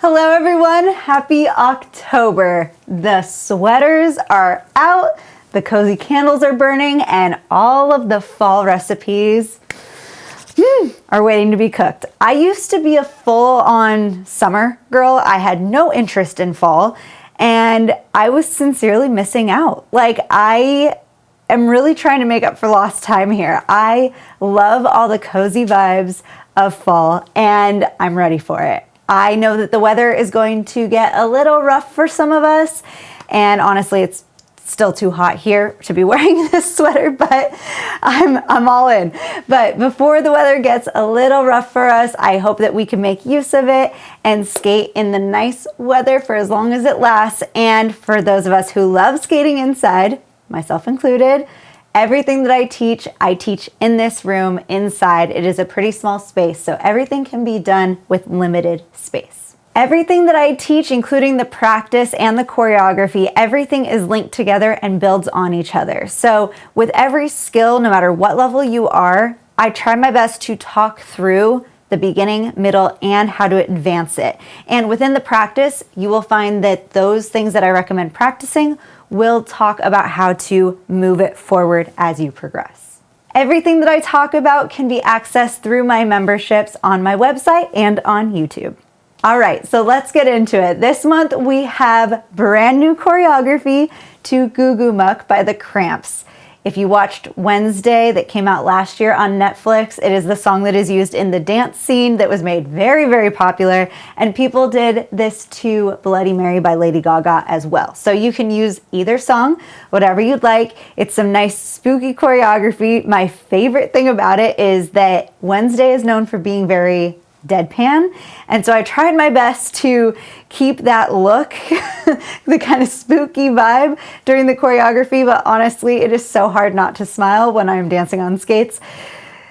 Hello everyone, happy October. The sweaters are out, the cozy candles are burning, and all of the fall recipes are waiting to be cooked. I used to be a full-on summer girl. I had no interest in fall, and I was sincerely missing out. I am really trying to make up for lost time here. I love all the cozy vibes of fall, and I'm ready for it. I know that the weather is going to get a little rough for some of us, and honestly, it's still too hot here to be wearing this sweater, but I'm all in. But before the weather gets a little rough for us, I hope that we can make use of it and skate in the nice weather for as long as it lasts. And for those of us who love skating inside, myself included, everything that I teach in this room inside. It is a pretty small space, so everything can be done with limited space. Everything that I teach, including the practice and the choreography, everything is linked together and builds on each other. So with every skill, no matter what level you are, I try my best to talk through the beginning, middle, and how to advance it. And within the practice, you will find that those things that I recommend practicing will talk about how to move it forward as you progress. Everything that I talk about can be accessed through my memberships on my website and on YouTube. All right, so let's get into it. This month we have brand new choreography to Goo Goo Muck by the Cramps. If you watched Wednesday that came out last year on Netflix, it is the song that is used in the dance scene that was made very, very popular, and people did this to Bloody Mary by Lady Gaga as well. So you can use either song, whatever you'd like. It's some nice spooky choreography. My favorite thing about it is that Wednesday is known for being very deadpan, and so I tried my best to keep that look, the kind of spooky vibe during the choreography, but honestly, it is so hard not to smile when I'm dancing on skates,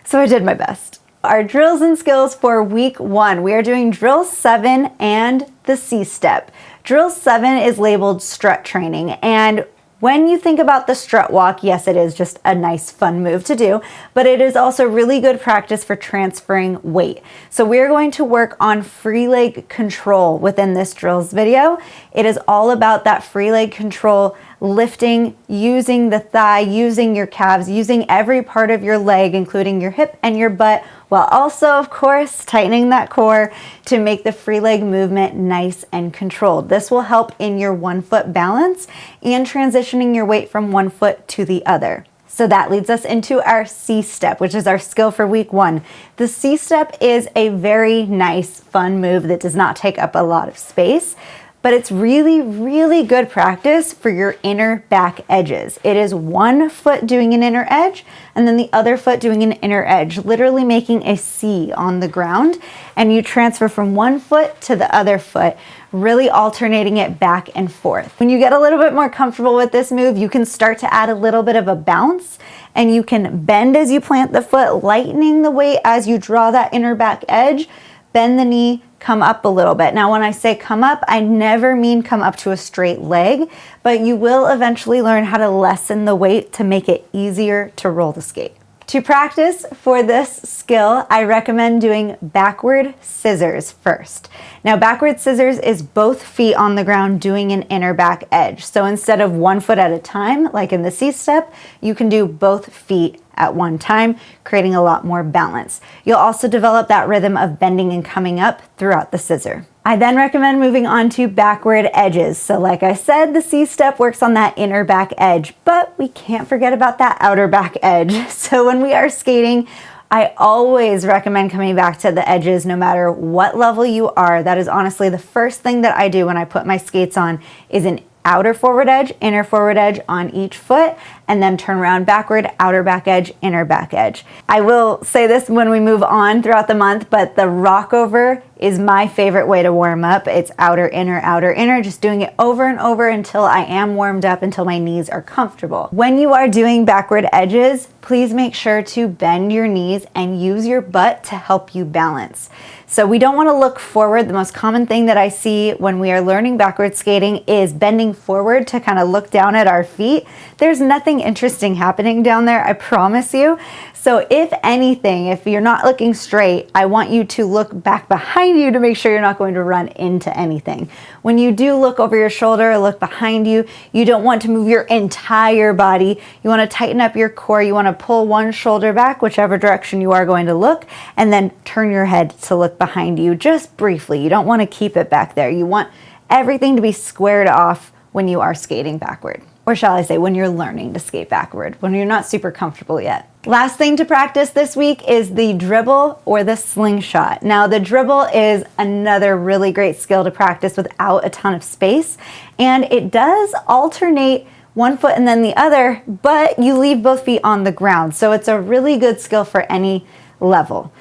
so I did my best. Our drills and skills for week 1, we are doing drill 7 and the C-step. Drill 7 is labeled strut training, and when you think about the strut walk, yes, it is just a nice fun move to do, but it is also really good practice for transferring weight. So we're going to work on free leg control within this drills video. It is all about that free leg control, lifting, using the thigh, using your calves, using every part of your leg, including your hip and your butt, while also, of course, tightening that core to make the free leg movement nice and controlled. This will help in your 1 foot balance and transitioning your weight from one foot to the other. So that leads us into our C-step, which is our skill for week 1. The C-step is a very nice, fun move that does not take up a lot of space, but it's really, really good practice for your inner back edges. It is 1 foot doing an inner edge and then the other foot doing an inner edge, literally making a C on the ground, and you transfer from 1 foot to the other foot, really alternating it back and forth. When you get a little bit more comfortable with this move, you can start to add a little bit of a bounce, and you can bend as you plant the foot, lightening the weight as you draw that inner back edge, bend the knee, come up a little bit. Now, when I say come up, I never mean come up to a straight leg, but you will eventually learn how to lessen the weight to make it easier to roll the skate. To practice for this skill, I recommend doing backward scissors first. Now, backward scissors is both feet on the ground doing an inner back edge. So instead of 1 foot at a time, like in the C-step, you can do both feet at one time, creating a lot more balance. You'll also develop that rhythm of bending and coming up throughout the scissor. I then recommend moving on to backward edges. So like I said, the C-step works on that inner back edge, but we can't forget about that outer back edge. So when we are skating, I always recommend coming back to the edges no matter what level you are. That is honestly the first thing that I do when I put my skates on, is an outer forward edge, inner forward edge on each foot, and then turn around backward, outer back edge, inner back edge. I will say this when we move on throughout the month, but the rockover is my favorite way to warm up. It's outer, inner, just doing it over and over until I am warmed up, until my knees are comfortable. When you are doing backward edges, please make sure to bend your knees and use your butt to help you balance. So we don't want to look forward. The most common thing that I see when we are learning backward skating is bending forward to kind of look down at our feet. There's nothing something interesting happening down there, I promise you. So if anything, if you're not looking straight, I want you to look back behind you to make sure you're not going to run into anything. When you do look over your shoulder or look behind you, you don't want to move your entire body. You want to tighten up your core. You want to pull one shoulder back, whichever direction you are going to look, and then turn your head to look behind you just briefly. You don't want to keep it back there. You want everything to be squared off when you are skating backward. Or shall I say, when you're learning to skate backward, when you're not super comfortable yet. Last thing to practice this week is the dribble or the slingshot. Now, the dribble is another really great skill to practice without a ton of space, and it does alternate one foot and then the other, but you leave both feet on the ground. So it's a really good skill for any level.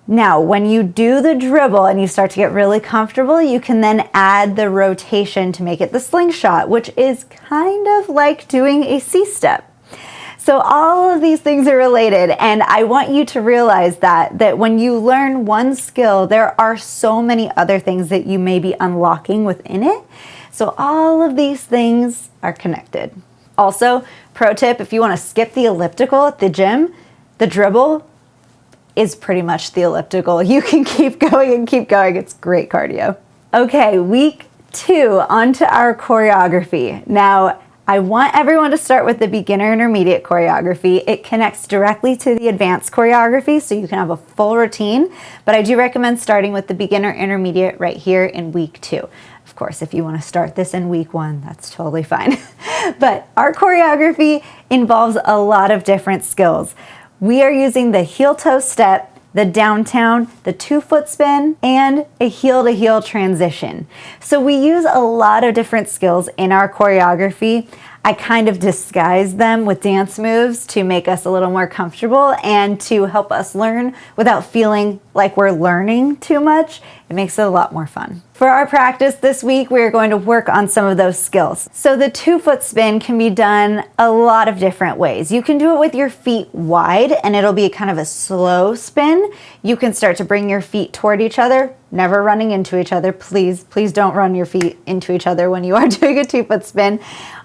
Now, when you do the dribble and you start to get really comfortable, you can then add the rotation to make it the slingshot, which is kind of like doing a C-step. So all of these things are related, and I want you to realize that when you learn one skill, there are so many other things that you may be unlocking within it. So all of these things are connected. Also, pro tip, if you want to skip the elliptical at the gym, the dribble is pretty much the elliptical. You can keep going and keep going. It's great cardio. Okay, week 2, onto our choreography. Now, I want everyone to start with the beginner intermediate choreography. It connects directly to the advanced choreography, so you can have a full routine, but I do recommend starting with the beginner intermediate right here in week 2. Of course, if you want to start this in week 1, that's totally fine. But our choreography involves a lot of different skills. We are using the heel-toe step, the downtown, the 2-foot spin, and a heel-to-heel transition. So we use a lot of different skills in our choreography. I kind of disguise them with dance moves to make us a little more comfortable and to help us learn without feeling like we're learning too much. It makes it a lot more fun. For our practice this week, we're going to work on some of those skills. So the 2-foot spin can be done a lot of different ways. You can do it with your feet wide, and it'll be kind of a slow spin. You can start to bring your feet toward each other, never running into each other. Please don't run your feet into each other when you are doing a 2-foot spin.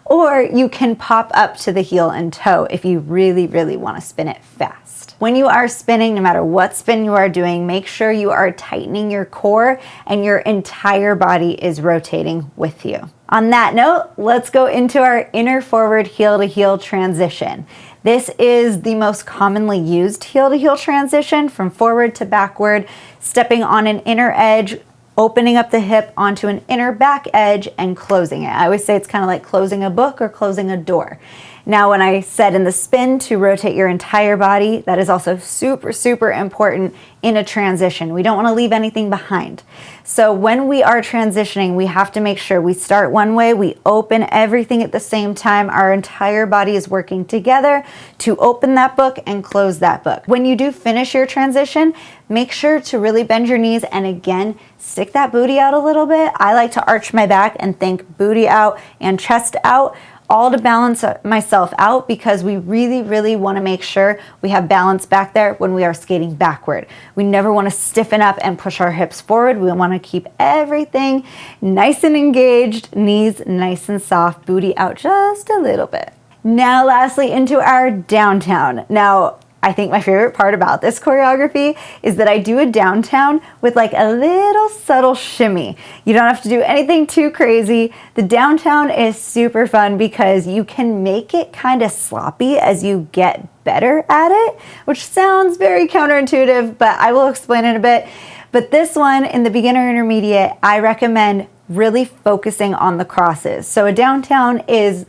Or you can pop up to the heel and toe if you really, really want to spin it fast. When you are spinning, no matter what spin you are doing, make sure you are tightening your core and your entire body is rotating with you. On that note, let's go into our inner forward heel to heel transition. This is the most commonly used heel to heel transition, from forward to backward, stepping on an inner edge, opening up the hip onto an inner back edge and closing it. I always say it's kind of like closing a book or closing a door. Now, when I said in the spin to rotate your entire body, that is also super, super important in a transition. We don't want to leave anything behind. So when we are transitioning, we have to make sure we start one way, we open everything at the same time. Our entire body is working together to open that book and close that book. When you do finish your transition, make sure to really bend your knees and again, stick that booty out a little bit. I like to arch my back and think booty out and chest out, all to balance myself out, because we really, really want to make sure we have balance back there when we are skating backward. We never want to stiffen up and push our hips forward. We want to keep everything nice and engaged, knees nice and soft, booty out just a little bit. Now, lastly, into our downtown. Now, I think my favorite part about this choreography is that I do a downtown with like a little subtle shimmy. You don't have to do anything too crazy. The downtown is super fun because you can make it kind of sloppy as you get better at it, which sounds very counterintuitive, but I will explain it a bit. But this one in the beginner intermediate, I recommend really focusing on the crosses. So a downtown is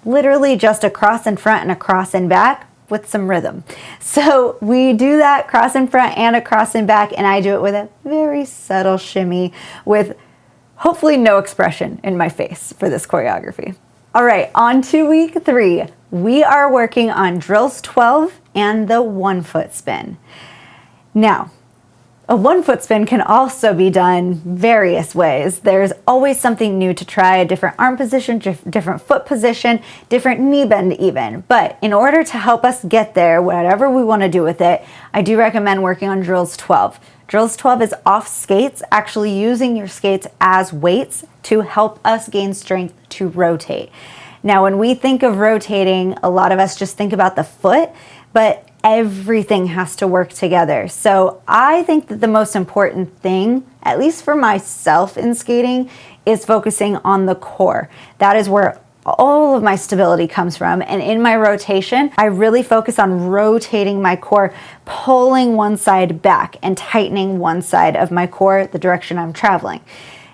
literally just a cross in front and a cross in back with some rhythm. So we do that cross in front and a cross in back, and I do it with a very subtle shimmy with hopefully no expression in my face for this choreography. All right, on to week 3. We are working on drills 12 and the 1-foot spin. Now, a 1-foot spin can also be done various ways. There's always something new to try, a different arm position, different foot position, different knee bend even. But in order to help us get there, whatever we want to do with it, I do recommend working on drills 12. Drills 12 is off skates, actually using your skates as weights to help us gain strength to rotate. Now, when we think of rotating, a lot of us just think about the foot, but everything has to work together. So I think that the most important thing, at least for myself in skating, is focusing on the core. That is where all of my stability comes from. And in my rotation, I really focus on rotating my core, pulling one side back and tightening one side of my core the direction I'm traveling.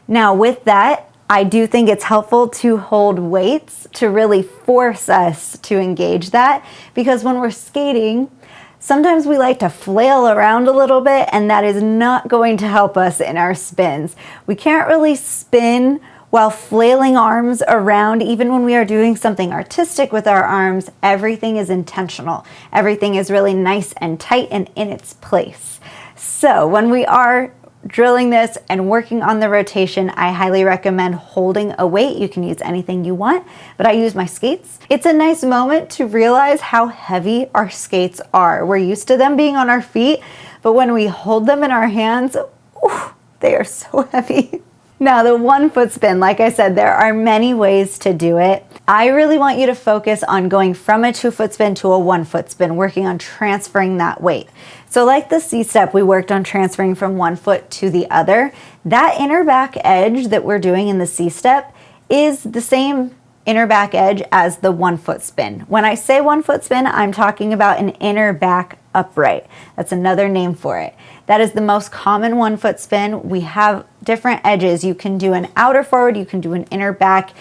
Now with that, I do think it's helpful to hold weights to really force us to engage that, because when we're skating, sometimes we like to flail around a little bit, and that is not going to help us in our spins. We can't really spin while flailing arms around. Even when we are doing something artistic with our arms, everything is intentional. Everything is really nice and tight and in its place. So when we are drilling this and working on the rotation, I highly recommend holding a weight. You can use anything you want, but I use my skates. It's a nice moment to realize how heavy our skates are. We're used to them being on our feet, but when we hold them in our hands, ooh, they are so heavy. Now, the 1 foot spin, like I said, there are many ways to do it. I really want you to focus on going from a 2 foot spin to a 1 foot spin, working on transferring that weight. So like the C step, we worked on transferring from 1 foot to the other. That inner back edge that we're doing in the C step is the same inner back edge as the 1 foot spin. When I say 1 foot spin, I'm talking about an inner back upright. That's another name for it. That is the most common 1 foot spin. We have different edges. You can do an outer forward, you can do an inner back.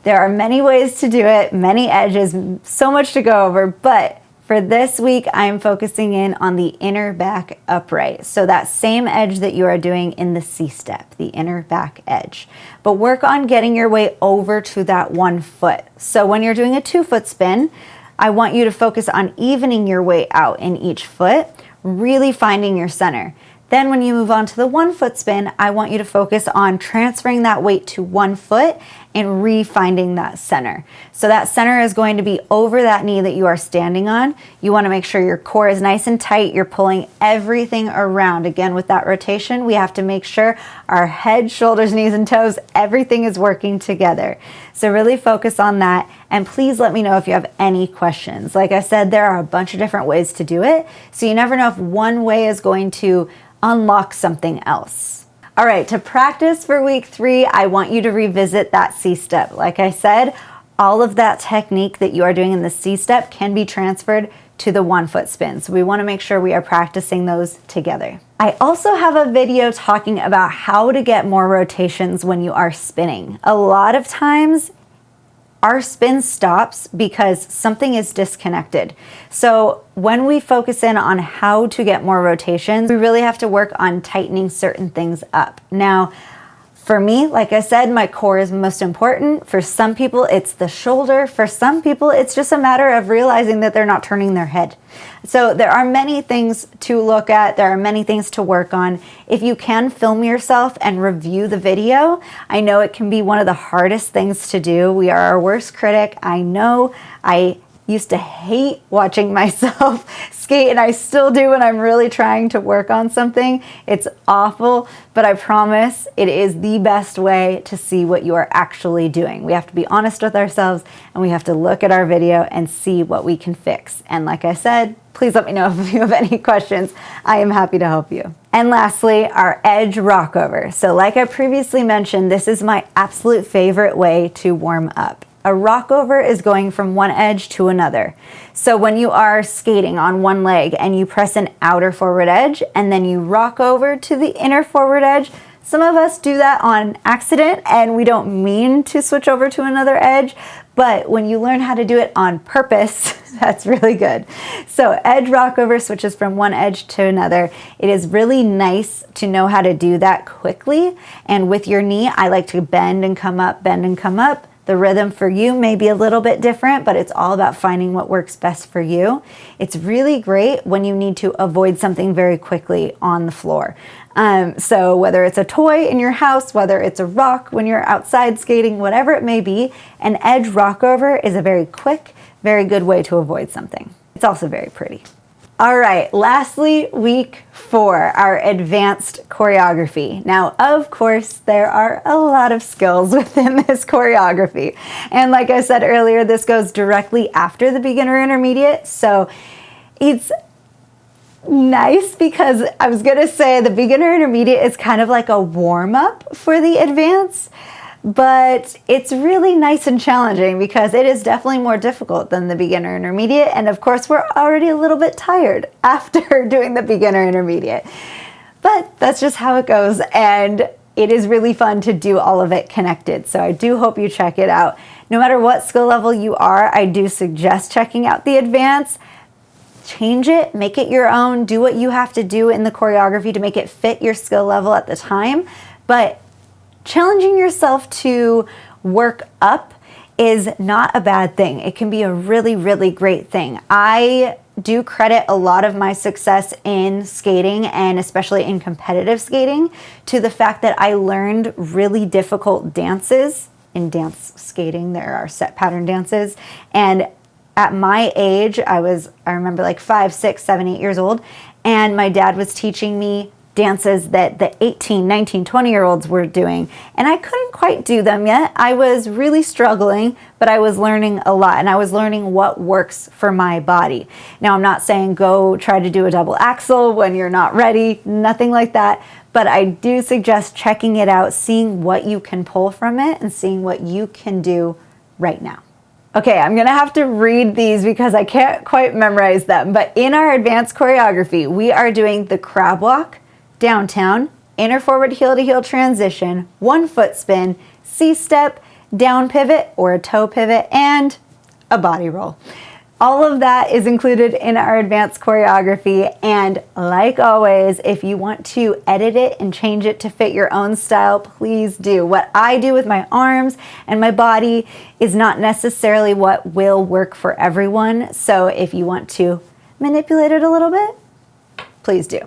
There are many ways to do it, many edges, so much to go over, but for this week, I'm focusing in on the inner back upright. So that same edge that you are doing in the C step, the inner back edge. But work on getting your way over to that 1 foot. So when you're doing a 2 foot spin, I want you to focus on evening your way out in each foot, really finding your center. Then when you move on to the 1 foot spin, I want you to focus on transferring that weight to 1 foot and re-finding that center. So that center is going to be over that knee that you are standing on. You want to make sure your core is nice and tight. You're pulling everything around. Again, with that rotation, we have to make sure our head, shoulders, knees, and toes, everything is working together. So really focus on that. And please let me know if you have any questions. Like I said, there are a bunch of different ways to do it. So you never know if one way is going to unlock something else. All right, to practice for week 3, I want you to revisit that C step. Like I said, all of that technique that you are doing in the C step can be transferred to the 1 foot spin. So we want to make sure we are practicing those together. I also have a video talking about how to get more rotations when you are spinning. A lot of times, our spin stops because something is disconnected. So when we focus in on how to get more rotations, we really have to work on tightening certain things up. Now, for me, like I said, my core is most important. For some people, it's the shoulder. For some people, it's just a matter of realizing that they're not turning their head. So there are many things to look at. There are many things to work on. If you can film yourself and review the video, I know it can be one of the hardest things to do. We are our worst critic. I know. I used to hate watching myself skate, and I still do when I'm really trying to work on something. It's awful, but I promise it is the best way to see what you are actually doing. We have to be honest with ourselves, and we have to look at our video and see what we can fix. And like I said, please let me know if you have any questions. I am happy to help you. And lastly, our edge rockover. So like I previously mentioned, this is my absolute favorite way to warm up. A rockover is going from one edge to another. So when you are skating on one leg and you press an outer forward edge and then you rock over to the inner forward edge, some of us do that on accident and we don't mean to switch over to another edge, but when you learn how to do it on purpose, that's really good. So edge rockover switches from one edge to another. It is really nice to know how to do that quickly. And with your knee, I like to bend and come up, bend and come up. The rhythm for you may be a little bit different, but it's all about finding what works best for you. It's really great when you need to avoid something very quickly on the floor. So whether it's a toy in your house, whether it's a rock when you're outside skating, whatever it may be, an edge rockover is a very quick, very good way to avoid something. It's also very pretty. All right, lastly, week 4, our advanced choreography. Now, of course, there are a lot of skills within this choreography. And like I said earlier, this goes directly after the beginner intermediate. So it's nice because I was gonna say the beginner intermediate is kind of like a warm-up for the advanced. But it's really nice and challenging because it is definitely more difficult than the beginner intermediate. And of course, we're already a little bit tired after doing the beginner intermediate. But that's just how it goes. And it is really fun to do all of it connected. So I do hope you check it out. No matter what skill level you are, I do suggest checking out the advanced. Change it, make it your own, do what you have to do in the choreography to make it fit your skill level at the time. But challenging yourself to work up is not a bad thing. It can be a really, really great thing. I do credit a lot of my success in skating, and especially in competitive skating, to the fact that I learned really difficult dances. In dance skating, there are set pattern dances. And at my age, I remember like 5, 6, 7, 8 years old, and my dad was teaching me dances that the 18, 19, 20-year-olds were doing. And I couldn't quite do them yet. I was really struggling, but I was learning a lot, and I was learning what works for my body. Now, I'm not saying go try to do a double axel when you're not ready, nothing like that. But I do suggest checking it out, seeing what you can pull from it, and seeing what you can do right now. Okay, I'm gonna have to read these because I can't quite memorize them. But in our advanced choreography, we are doing the crab walk, downtown, inner forward heel to heel transition, 1 foot spin, C-step, down pivot or a toe pivot, and a body roll. All of that is included in our advanced choreography, and like always, if you want to edit it and change it to fit your own style, please do. What I do with my arms and my body is not necessarily what will work for everyone, so if you want to manipulate it a little bit, please do.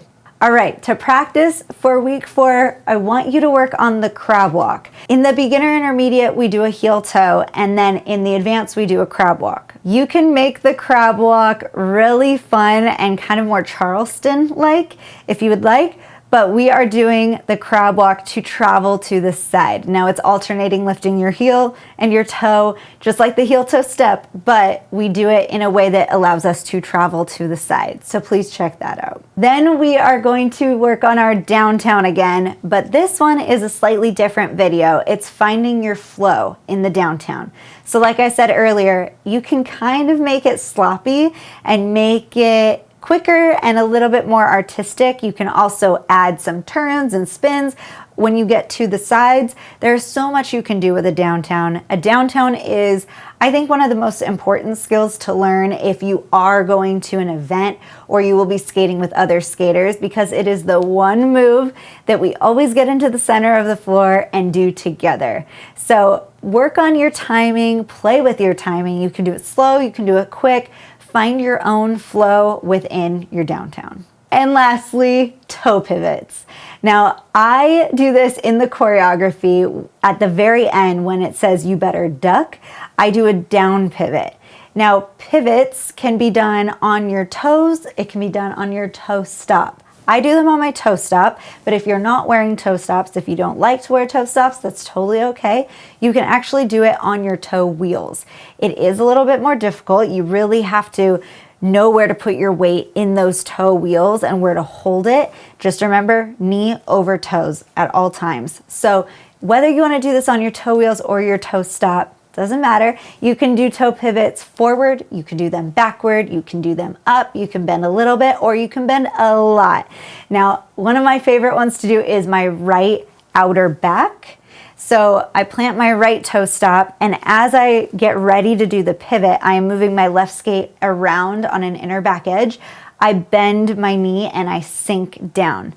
All right, to practice for week 4, I want you to work on the crab walk. In the beginner intermediate, we do a heel toe, and then in the advanced, we do a crab walk. You can make the crab walk really fun and kind of more Charleston-like if you would like, but we are doing the crab walk to travel to the side. Now it's alternating lifting your heel and your toe, just like the heel toe step, but we do it in a way that allows us to travel to the side. So please check that out. Then we are going to work on our downtown again, but this one is a slightly different video. It's finding your flow in the downtown. So like I said earlier, you can kind of make it sloppy and make it quicker and a little bit more artistic. You can also add some turns and spins when you get to the sides. There's so much you can do with a downtown. A downtown is, I think, one of the most important skills to learn if you are going to an event or you will be skating with other skaters, because it is the one move that we always get into the center of the floor and do together. So work on your timing, play with your timing. You can do it slow, you can do it quick. Find your own flow within your downtown. And lastly, toe pivots. Now, I do this in the choreography at the very end when it says you better duck. I do a down pivot. Now, pivots can be done on your toes. It can be done on your toe stop. I do them on my toe stop, but if you're not wearing toe stops, if you don't like to wear toe stops, that's totally okay. You can actually do it on your toe wheels. It is a little bit more difficult. You really have to know where to put your weight in those toe wheels and where to hold it. Just remember, knee over toes at all times. So whether you want to do this on your toe wheels or your toe stop, doesn't matter. You can do toe pivots forward, you can do them backward, you can do them up, you can bend a little bit, or you can bend a lot. Now, one of my favorite ones to do is my right outer back. So I plant my right toe stop, and as I get ready to do the pivot, I am moving my left skate around on an inner back edge. I bend my knee and I sink down.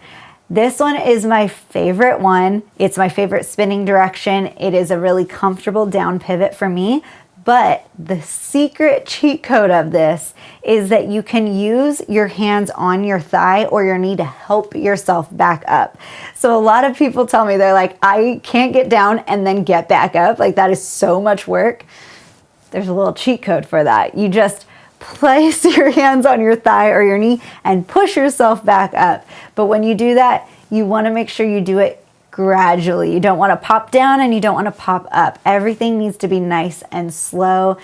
This one is my favorite one. It's my favorite spinning direction. It is a really comfortable down pivot for me. But the secret cheat code of this is that you can use your hands on your thigh or your knee to help yourself back up. So a lot of people tell me, they're like, I can't get down and then get back up. Like, that is so much work. There's a little cheat code for that. You just place your hands on your thigh or your knee and push yourself back up. But when you do that, you want to make sure you do it gradually. You don't want to pop down and you don't want to pop up. Everything needs to be nice and slow,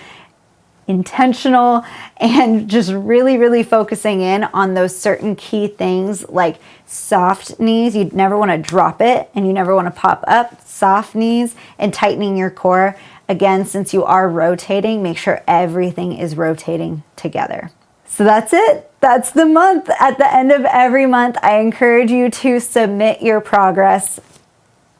intentional, and just really, really focusing in on those certain key things like soft knees. You never want to drop it and you never want to pop up. Soft knees and tightening your core. Again, since you are rotating, make sure everything is rotating together. So that's it. That's the month. At the end of every month, I encourage you to submit your progress.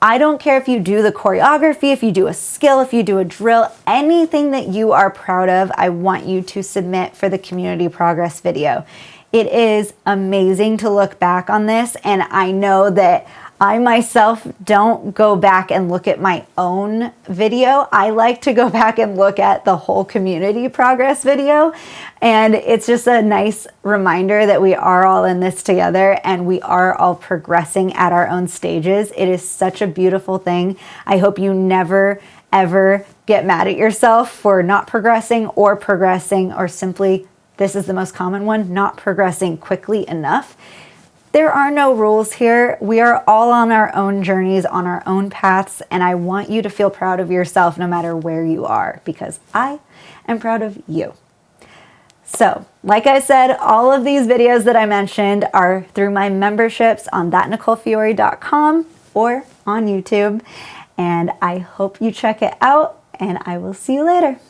I don't care if you do the choreography, if you do a skill, if you do a drill, anything that you are proud of, I want you to submit for the community progress video. It is amazing to look back on this, and I know that I myself don't go back and look at my own video. I like to go back and look at the whole community progress video. And it's just a nice reminder that we are all in this together and we are all progressing at our own stages. It is such a beautiful thing. I hope you never, ever get mad at yourself for not progressing or simply, this is the most common one, not progressing quickly enough. There are no rules here. We are all on our own journeys, on our own paths, and I want you to feel proud of yourself no matter where you are, because I am proud of you. So, like I said, all of these videos that I mentioned are through my memberships on thatnicolefiore.com or on YouTube, and I hope you check it out, and I will see you later.